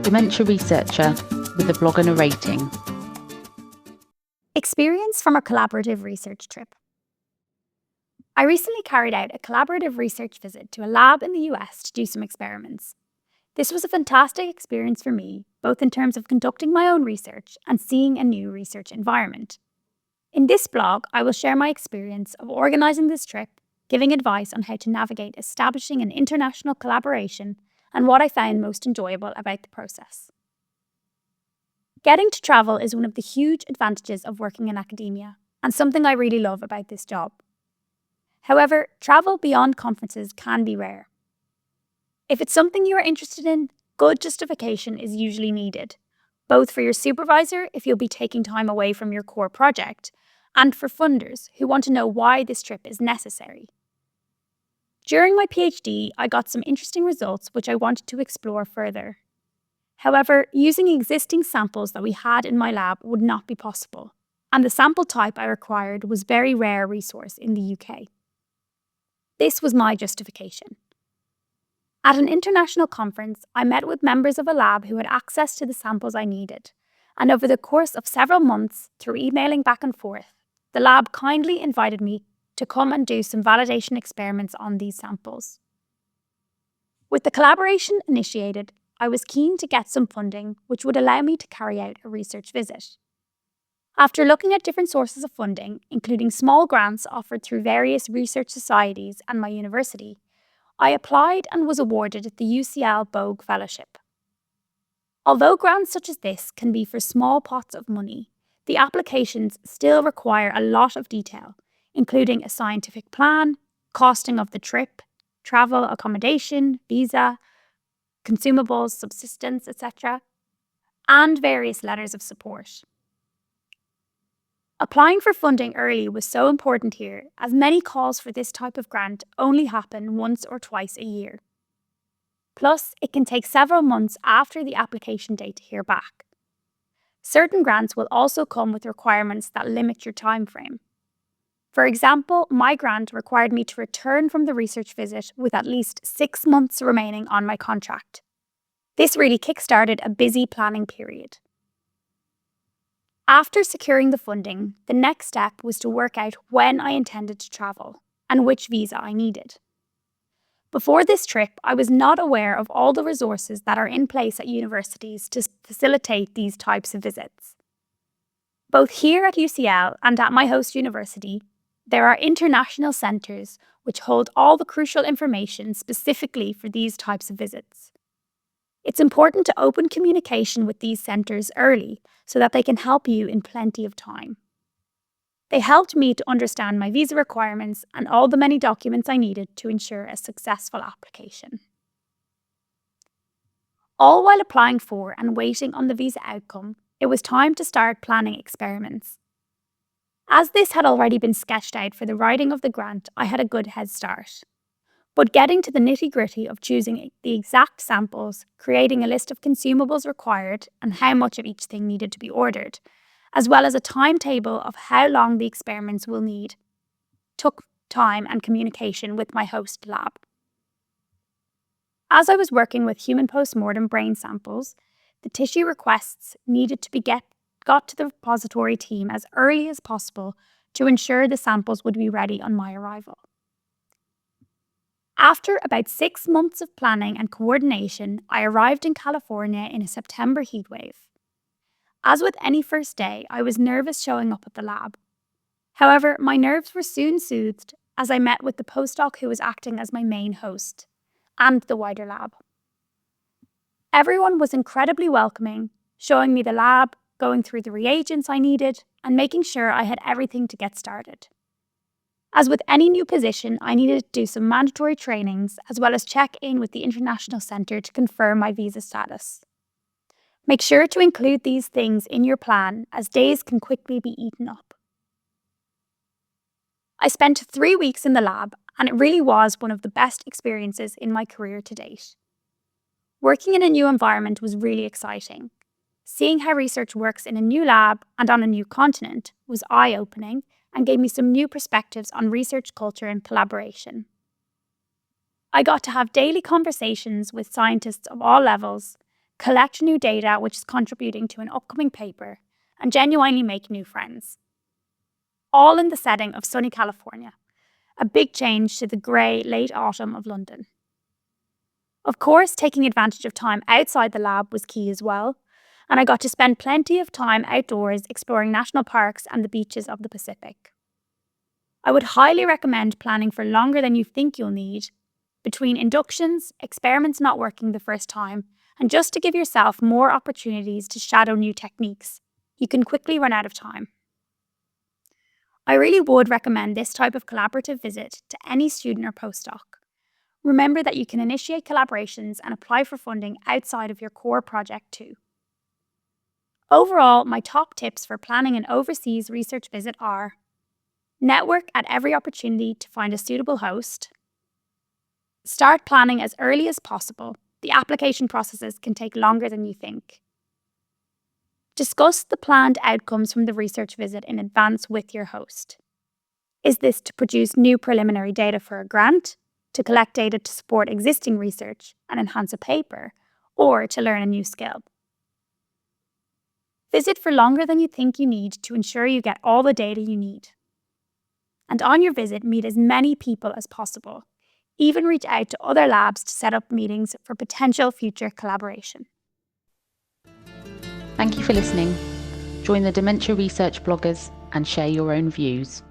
dementia researcher with a blog and a rating. Experience from a collaborative research trip. I recently carried out a collaborative research visit to a lab in the US to do some experiments. This was a fantastic experience for me, both in terms of conducting my own research and seeing a new research environment. In this blog, I will share my experience of organising this trip, giving advice on how to navigate establishing an international collaboration, and what I found most enjoyable about the process. Getting to travel is one of the huge advantages of working in academia, and something I really love about this job. However, travel beyond conferences can be rare. If it's something you are interested in, good justification is usually needed, both for your supervisor if you'll be taking time away from your core project, and for funders who want to know why this trip is necessary. During my PhD, I got some interesting results which I wanted to explore further. However, using existing samples that we had in my lab would not be possible, and the sample type I required was a very rare resource in the UK. This was my justification. At an international conference, I met with members of a lab who had access to the samples I needed, and over the course of several months, through emailing back and forth, the lab kindly invited me to come and do some validation experiments on these samples. With the collaboration initiated, I was keen to get some funding which would allow me to carry out a research visit. After looking at different sources of funding, including small grants offered through various research societies and my university, I applied and was awarded the UCL Bogue Fellowship. Although grants such as this can be for small pots of money, the applications still require a lot of detail, including a scientific plan, costing of the trip, travel, accommodation, visa, consumables, subsistence, etc., and various letters of support. Applying for funding early was so important here, as many calls for this type of grant only happen once or twice a year. Plus, it can take several months after the application date to hear back. Certain grants will also come with requirements that limit your time frame. For example, my grant required me to return from the research visit with at least 6 months remaining on my contract. This really kick-started a busy planning period. After securing the funding, the next step was to work out when I intended to travel and which visa I needed. Before this trip, I was not aware of all the resources that are in place at universities to facilitate these types of visits. Both here at UCL and at my host university, there are international centres which hold all the crucial information specifically for these types of visits. It's important to open communication with these centres early so that they can help you in plenty of time. They helped me to understand my visa requirements and all the many documents I needed to ensure a successful application. All while applying for and waiting on the visa outcome, it was time to start planning experiments. As this had already been sketched out for the writing of the grant, I had a good head start. But getting to the nitty-gritty of choosing the exact samples, creating a list of consumables required and how much of each thing needed to be ordered, as well as a timetable of how long the experiments will need, took time and communication with my host lab. As I was working with human post-mortem brain samples, the tissue requests needed to be got to the repository team as early as possible to ensure the samples would be ready on my arrival. After about 6 months of planning and coordination, I arrived in California in a September heatwave. As with any first day, I was nervous showing up at the lab. However, my nerves were soon soothed as I met with the postdoc who was acting as my main host, and the wider lab. Everyone was incredibly welcoming, showing me the lab, going through the reagents I needed, and making sure I had everything to get started. As with any new position, I needed to do some mandatory trainings as well as check in with the International Centre to confirm my visa status. Make sure to include these things in your plan, as days can quickly be eaten up. I spent 3 weeks in the lab, and it really was one of the best experiences in my career to date. Working in a new environment was really exciting. Seeing how research works in a new lab and on a new continent was eye-opening and gave me some new perspectives on research culture and collaboration. I got to have daily conversations with scientists of all levels, collect new data which is contributing to an upcoming paper, and genuinely make new friends. All in the setting of sunny California, a big change to the grey late autumn of London. Of course, taking advantage of time outside the lab was key as well, and I got to spend plenty of time outdoors exploring national parks and the beaches of the Pacific. I would highly recommend planning for longer than you think you'll need, between inductions, experiments not working the first time, and just to give yourself more opportunities to shadow new techniques. You can quickly run out of time. I really would recommend this type of collaborative visit to any student or postdoc. Remember that you can initiate collaborations and apply for funding outside of your core project too. Overall, my top tips for planning an overseas research visit are: network at every opportunity to find a suitable host. Start planning as early as possible. The application processes can take longer than you think. Discuss the planned outcomes from the research visit in advance with your host. Is this to produce new preliminary data for a grant, to collect data to support existing research and enhance a paper, or to learn a new skill? Visit for longer than you think you need to ensure you get all the data you need. And on your visit, meet as many people as possible. Even reach out to other labs to set up meetings for potential future collaboration. Thank you for listening. Join the Dementia Research bloggers and share your own views.